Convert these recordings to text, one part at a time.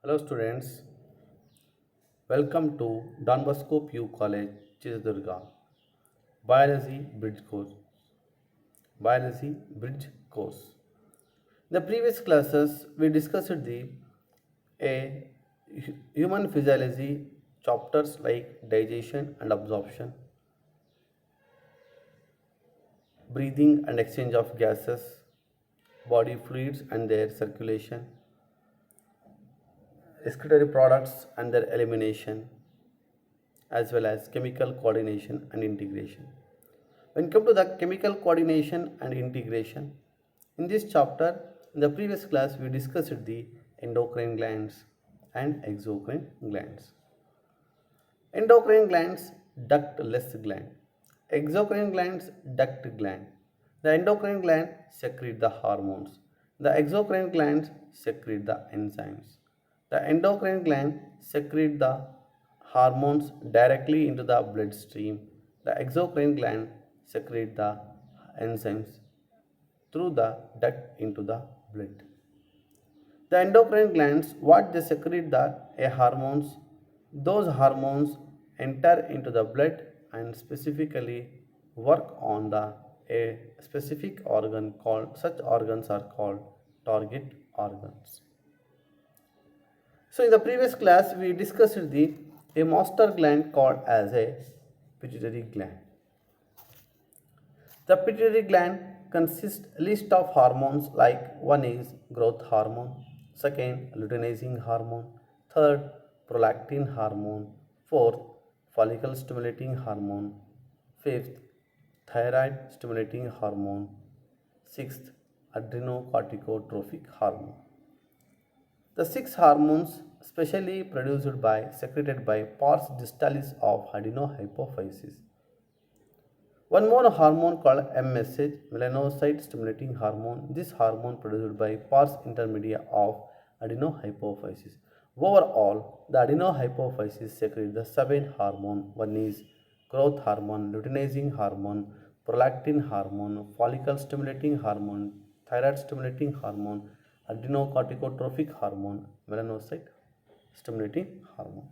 Hello students, welcome to Don Bosco PU College, Chitradurga, Biology Bridge Course. Biology Bridge Course. In the previous classes, we discussed the a human physiology chapters like digestion and absorption, breathing and exchange of gases, body fluids and their circulation, excretory products and their elimination, as well as chemical coordination and integration. When come to the chemical coordination and integration, in this chapter, in the previous class, we discussed the endocrine glands and exocrine glands. Endocrine glands, ductless gland. Exocrine glands, duct gland. The endocrine gland secrete the hormones. The exocrine glands secrete the enzymes. The endocrine gland secrete the hormones directly into the bloodstream. The exocrine gland secrete the enzymes through the duct into the blood. The endocrine glands, what they secrete the hormones, those hormones enter into the blood and specifically work on the a specific organ called, such organs are called target organs. So in the previous class we discussed the a master gland called as a pituitary gland. The pituitary gland consists list of hormones like one is growth hormone, second luteinizing hormone, third prolactin hormone, fourth follicle stimulating hormone, fifth thyroid stimulating hormone, sixth adrenocorticotropic hormone. The six hormones specially produced by secreted by pars distalis of adenohypophysis. One more hormone called MSH, melanocyte stimulating hormone. This hormone produced by pars intermedia of adenohypophysis. Overall, the adenohypophysis secretes the seven hormone. One is growth hormone, luteinizing hormone, prolactin hormone, follicle stimulating hormone, thyroid stimulating hormone, adrenocorticotropic hormone, melanocyte stimulating hormone.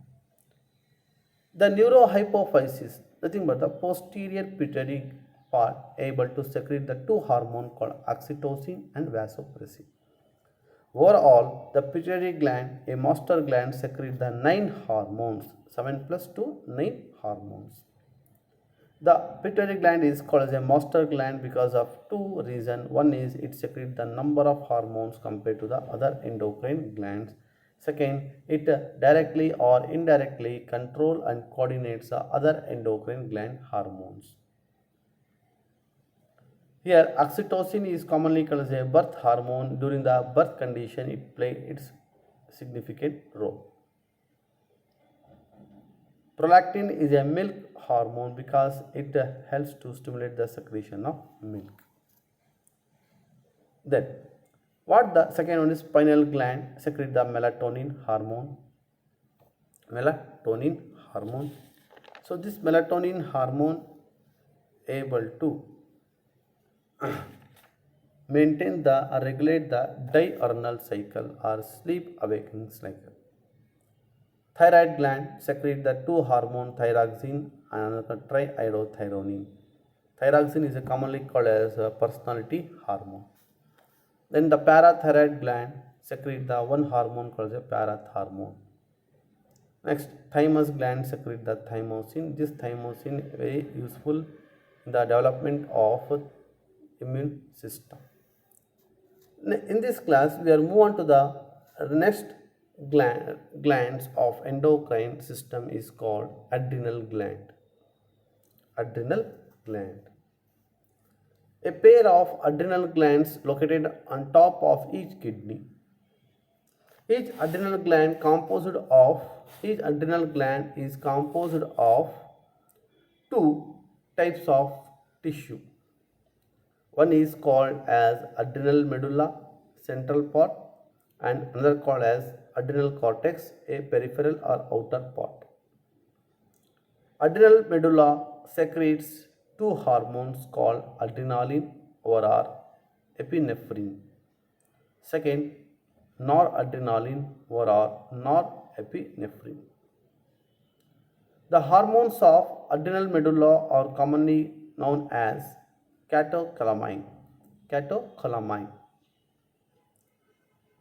The neurohypophysis, nothing but the posterior pituitary part able to secrete the two hormones called oxytocin and vasopressin. Overall, the pituitary gland, a master gland, secretes the 9 hormones, 7 plus 2, 9 hormones. The pituitary gland is called as a master gland because of two reasons. One is it secretes the number of hormones compared to the other endocrine glands. Second, it directly or indirectly control and coordinates the other endocrine gland hormones. Here, oxytocin is commonly called as a birth hormone. During the birth condition, it plays its significant role. Prolactin is a milk hormone because it helps to stimulate the secretion of milk. Then, what the second one is pineal gland secrete the melatonin hormone. Melatonin hormone. So this melatonin hormone able to maintain the or regulate the diurnal cycle or sleep awakening cycle. Thyroid gland secrete the two hormone thyroxine and another triiodothyronine. Thyroxine is commonly called as a personality hormone. Then the parathyroid gland secrete the one hormone called as a parathormone. Next, thymus gland secrete the thymosin. This thymosin is very useful in the development of immune system. In this class, we are move on to the next glands of endocrine system is called adrenal gland. Adrenal gland. A pair of adrenal glands located on top of each kidney. Each adrenal gland is composed of two types of tissue. One is called as adrenal medulla, central part, and another called as adrenal cortex, a peripheral or outer part. Adrenal medulla secretes two hormones called adrenaline or epinephrine. Second, noradrenaline or norepinephrine. The hormones of adrenal medulla are commonly known as catecholamine. Catecholamine.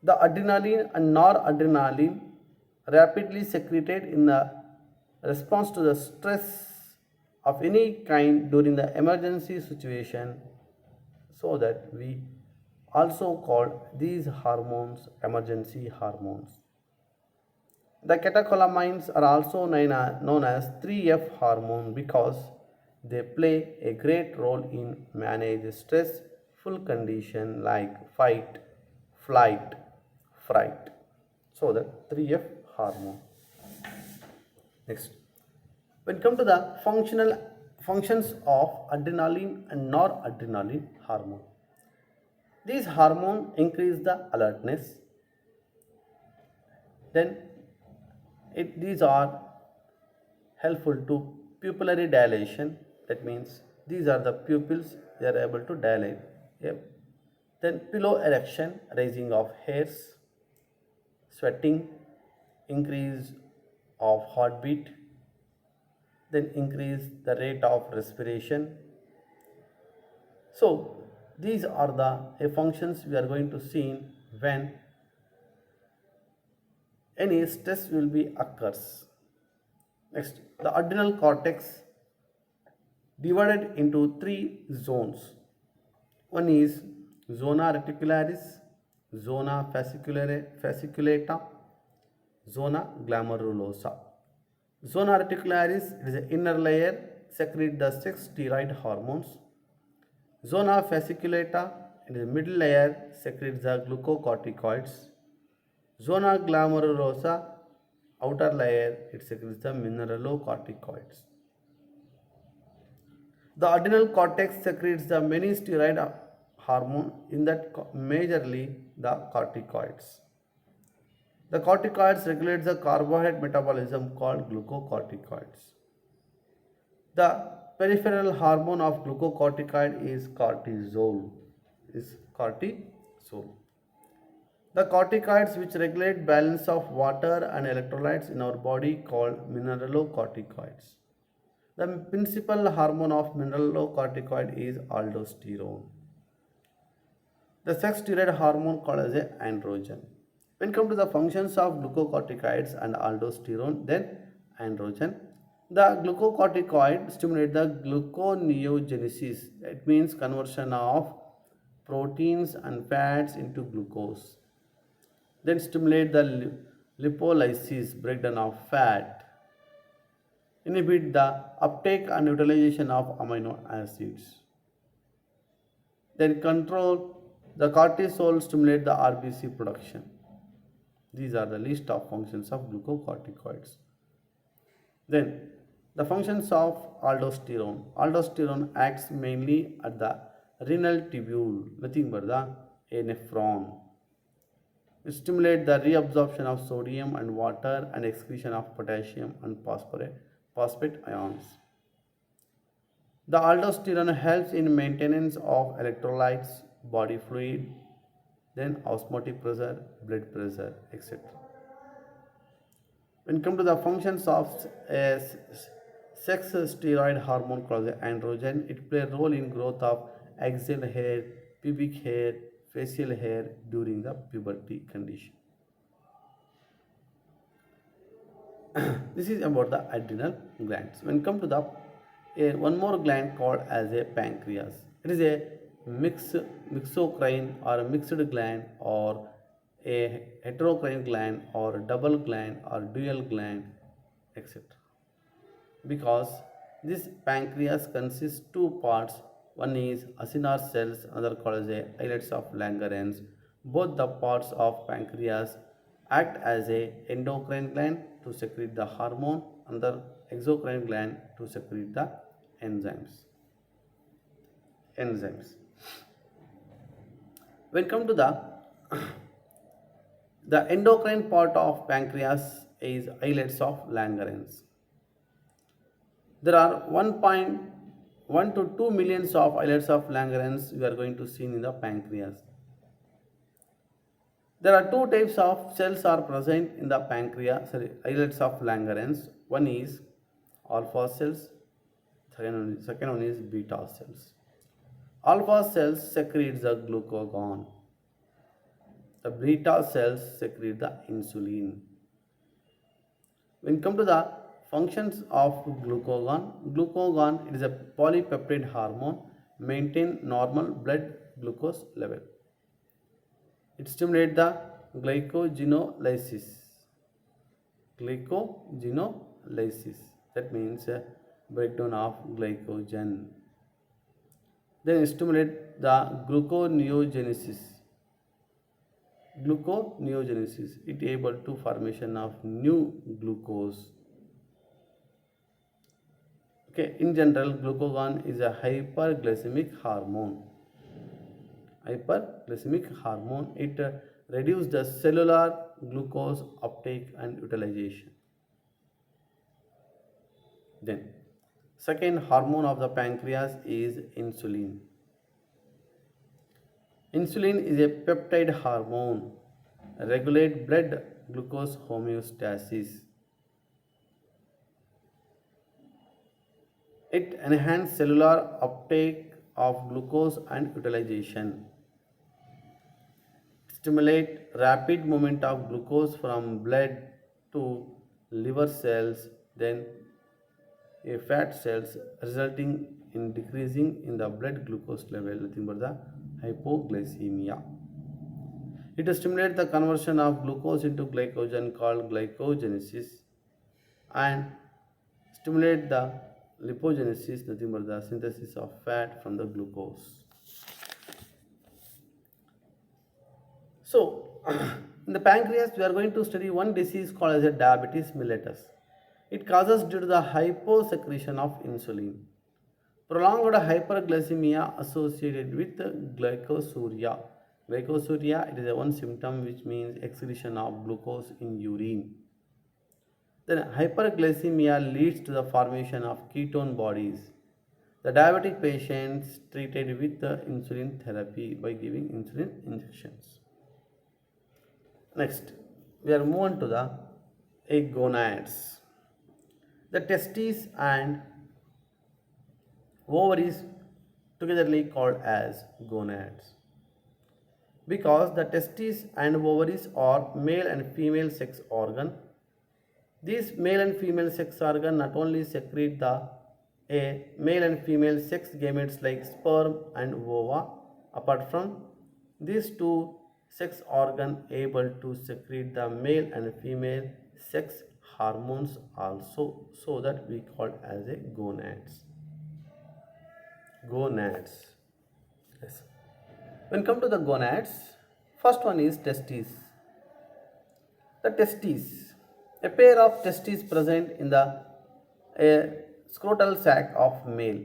The adrenaline and noradrenaline rapidly secreted in the response to the stress of any kind during the emergency situation, so that we also call these hormones emergency hormones. The catecholamines are also known as 3F hormone because they play a great role in manage stressful condition like fight, flight, fright. So the 3F hormone. Next, when come to the functional functions of adrenaline and noradrenaline hormone, these hormones increase the alertness. Then these are helpful to pupillary dilation. That means these are the pupils, they are able to dilate. Yep. Then pillow erection, raising of hairs, sweating, increase of heartbeat, then increase the rate of respiration. So these are the functions we are going to see when any stress will be occurs. Next, the adrenal cortex divided into three zones. One is zona reticularis, zona fasciculata, zona glomerulosa. Zona reticularis is the inner layer, secrete the sex steroid hormones. Zona fasciculata in the middle layer secretes the glucocorticoids. Zona glomerulosa, outer layer, it secretes the mineralocorticoids. The adrenal cortex secretes the many steroid hormone, in that majorly the corticoids. The corticoids regulate the carbohydrate metabolism called glucocorticoids. The peripheral hormone of glucocorticoid is cortisol. The corticoids which regulate balance of water and electrolytes in our body called mineralocorticoids. The principal hormone of mineralocorticoid is aldosterone. The sex steroid hormone called as a androgen. When come to the functions of glucocorticoids and aldosterone, then androgen. The glucocorticoid stimulate the gluconeogenesis. It means conversion of proteins and fats into glucose. Then stimulate the lipolysis, breakdown of fat. Inhibit the uptake and utilization of amino acids. Then control the cortisol, stimulate the RBC production. These are the list of functions of glucocorticoids. Then the functions of aldosterone. Aldosterone acts mainly at the renal tubule, nothing but a nephron. It stimulates the reabsorption of sodium and water and excretion of potassium and phosphate ions. The aldosterone helps in maintenance of electrolytes, body fluid, then osmotic pressure, blood pressure, etc. When come to the functions of sex steroid hormone called androgen, it plays a role in growth of axial hair, pubic hair, facial hair during the puberty condition. This is about the adrenal glands. When come to the one more gland called as a pancreas. It is a mixocrine or a mixed gland or a heterocrine gland or a double gland or dual gland, etc. Because this pancreas consists two parts. One is acinar cells, another called as a islets of Langerhans. Both the parts of pancreas act as a endocrine gland to secrete the hormone, another exocrine gland to secrete the enzymes. When come to the endocrine part of pancreas is islets of Langerhans. There are 1.1 to 2 millions of islets of Langerhans we are going to see in the pancreas. There are two types of cells are present in the pancreas, islets of Langerhans. One is alpha cells, second one is beta cells. Alpha cells secrete the glucagon. The beta cells secrete the insulin. When come to the functions of glucagon it is a polypeptide hormone, maintain normal blood glucose level. It stimulates the glycogenolysis. Glycogenolysis. That means breakdown of glycogen. Then it stimulates the gluconeogenesis. Gluconeogenesis. It able to formation of new glucose. Okay, in general, glucagon is a hyperglycemic hormone. Hyperglycemic hormone. It reduces the cellular glucose uptake and utilization. Then, second hormone of the pancreas is insulin. Insulin is a peptide hormone, regulate blood glucose homeostasis. It enhances cellular uptake of glucose and utilization. Stimulate rapid movement of glucose from blood to liver cells, then a fat cells, resulting in decreasing in the blood glucose level, nothing but the hypoglycemia. It stimulates the conversion of glucose into glycogen called glycogenesis and stimulate the lipogenesis, nothing but the synthesis of fat from the glucose. So, in the pancreas, we are going to study one disease called as a diabetes mellitus. It causes due to the hyposecretion of insulin. Prolonged hyperglycemia associated with glycosuria. Glycosuria, it is a one symptom which means excretion of glucose in urine. Then hyperglycemia leads to the formation of ketone bodies. The diabetic patients treated with the insulin therapy by giving insulin injections. Next, we are moving to the egg gonads. The testes and ovaries togetherly called as gonads. Because the testes and ovaries are male and female sex organ, these male and female sex organ not only secrete the male and female sex gametes like sperm and ova. Apart from these two sex organ able to secrete the male and female sex hormones also, so that we call as a gonads. Gonads. Yes. When come to the gonads, first one is testes. The testes, a pair of testes present in the scrotal sac of male.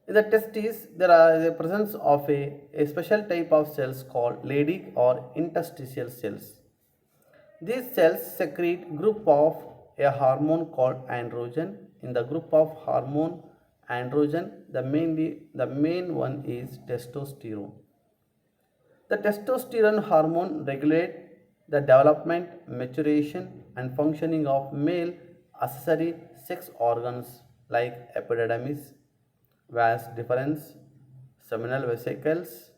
In the testes, there is a presence of a special type of cells called Leydig or interstitial cells. These cells secrete group of a hormone called androgen. In the group of hormone androgen, the main one is testosterone. The testosterone hormone regulates the development, maturation, and functioning of male accessory sex organs like epididymis, vas deferens, seminal vesicles,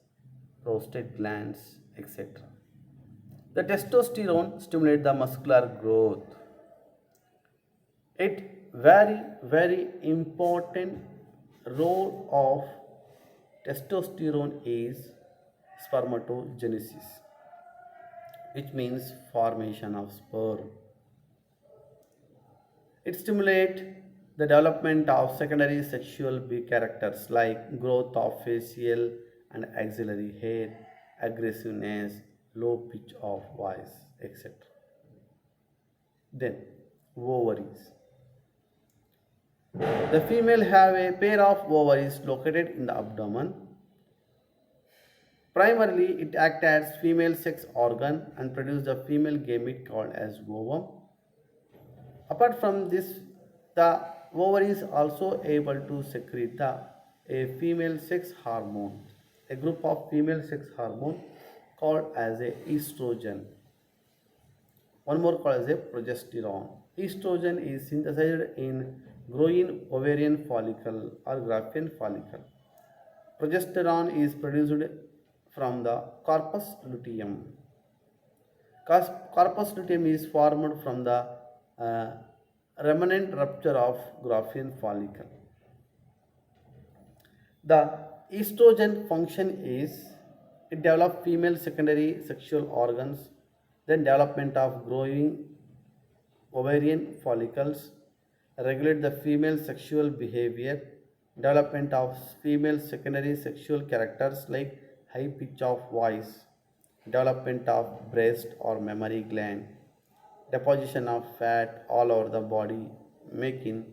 prostate glands, etc. The testosterone stimulates the muscular growth. It very important role of testosterone is spermatogenesis, which means formation of sperm. It stimulates the development of secondary sexual characters like growth of facial and axillary hair, aggressiveness, low pitch of voice, etc. Then, ovaries. The female have a pair of ovaries located in the abdomen. Primarily, it acts as female sex organ and produces the female gamete called as ovum. Apart from this, the ovaries also able to secrete a female sex hormone, a group of female sex hormone called as a estrogen. One more called as a progesterone. Estrogen is synthesized in growing ovarian follicle or Graafian follicle. Progesterone is produced from the corpus luteum. Corpus luteum is formed from the uh, remnant rupture of Graafian follicle. The estrogen function is it develops female secondary sexual organs, then development of growing ovarian follicles, regulate the female sexual behavior, development of female secondary sexual characters like high pitch of voice, development of breast or mammary gland, deposition of fat all over the body, making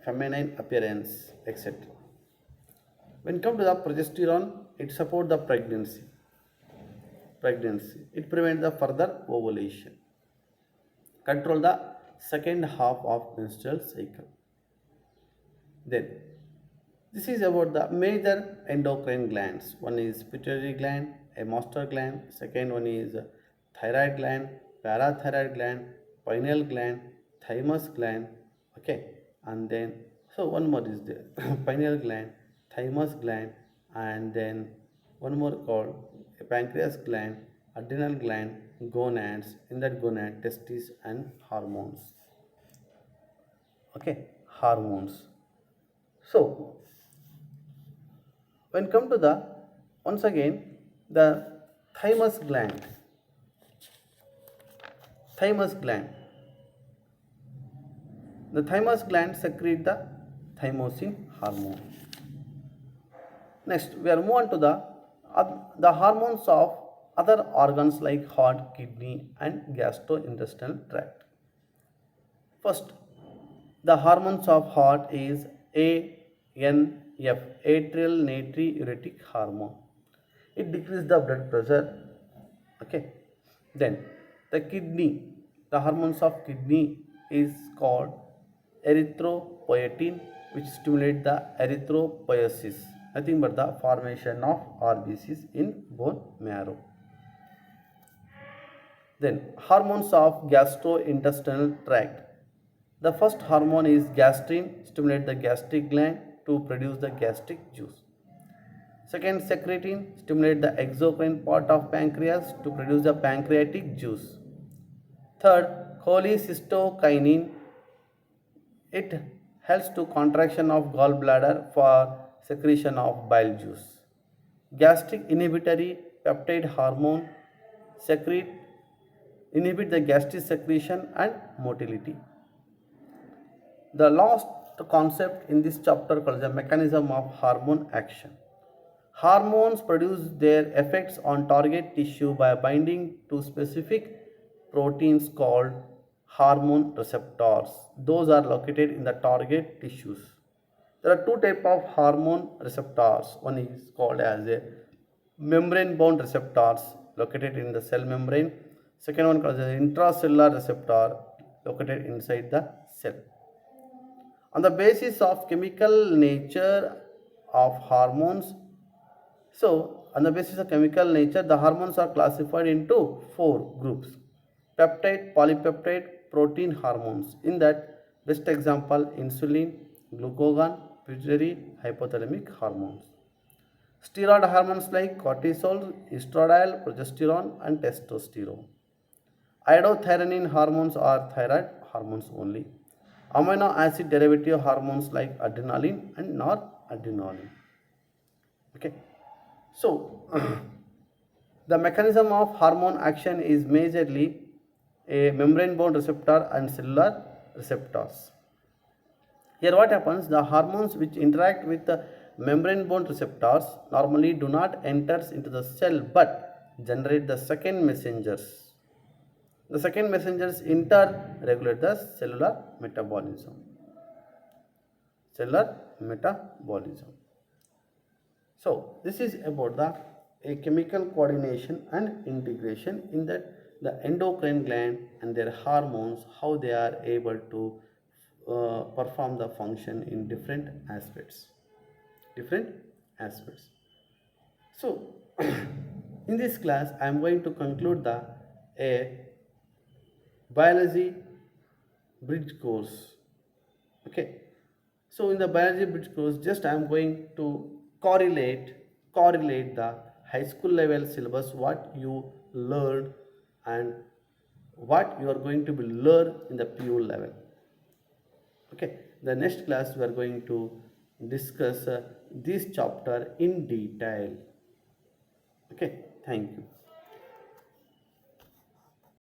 feminine appearance, etc. When come to the progesterone, it supports the pregnancy. It prevents the further ovulation. Control the second half of menstrual cycle. Then, this is about the major endocrine glands. One is pituitary gland, a master gland. Second one is thyroid gland, parathyroid gland, pineal gland, thymus gland. Okay, and then so one more is there pineal gland, thymus gland, and then one more called a pancreas gland, adrenal gland, gonads. In that gonad, testes and hormones. Okay, hormones. So when come to the once again the thymus gland thymus gland the thymus gland secrete the thymosin hormone. Next we are move on to the hormones of other organs like heart, kidney and gastrointestinal tract. First, the hormones of heart is ANF, atrial natriuretic hormone. It decreases the blood pressure. Okay. Then the kidney, the hormones of kidney is called erythropoietin, which stimulates the erythropoiesis, nothing but the formation of RBCs in bone marrow. Then hormones of gastrointestinal tract. The first hormone is gastrin, stimulate the gastric gland to produce the gastric juice. Second, secretin, stimulate the exocrine part of pancreas to produce the pancreatic juice. Third, cholecystokinin, it helps to contraction of gallbladder for secretion of bile juice. Gastric inhibitory peptide hormone secrete inhibit the gastric secretion and motility. The last concept in this chapter called the mechanism of hormone action. Hormones produce their effects on target tissue by binding to specific proteins called hormone receptors. Those are located in the target tissues. There are two types of hormone receptors. One is called as a membrane bound receptors located in the cell membrane. Second one called as intracellular receptor located inside the cell. On the basis of chemical nature of hormones, on the basis of chemical nature, the hormones are classified into four groups: peptide, polypeptide, protein hormones. In that, best example insulin, glucagon, pituitary, hypothalamic hormones. Steroid hormones like cortisol, estradiol, progesterone, and testosterone. Iodothyronine hormones are thyroid hormones only. Amino acid derivative hormones like adrenaline and noradrenaline. Okay. So, the mechanism of hormone action is majorly a membrane bound receptor and cellular receptors. Here what happens, the hormones which interact with the membrane bound receptors normally do not enter into the cell but generate the second messengers. The second messengers regulate the cellular metabolism. So this is about a chemical coordination and integration in that the endocrine gland and their hormones, how they are able to perform the function in different aspects. So In this class, I am going to conclude the a biology bridge course. Okay, so in the biology bridge course, just I am going to correlate the high school level syllabus, what you learned and what you are going to be learn in the PU level. Okay, the next class we are going to discuss this chapter in detail. Okay, thank you.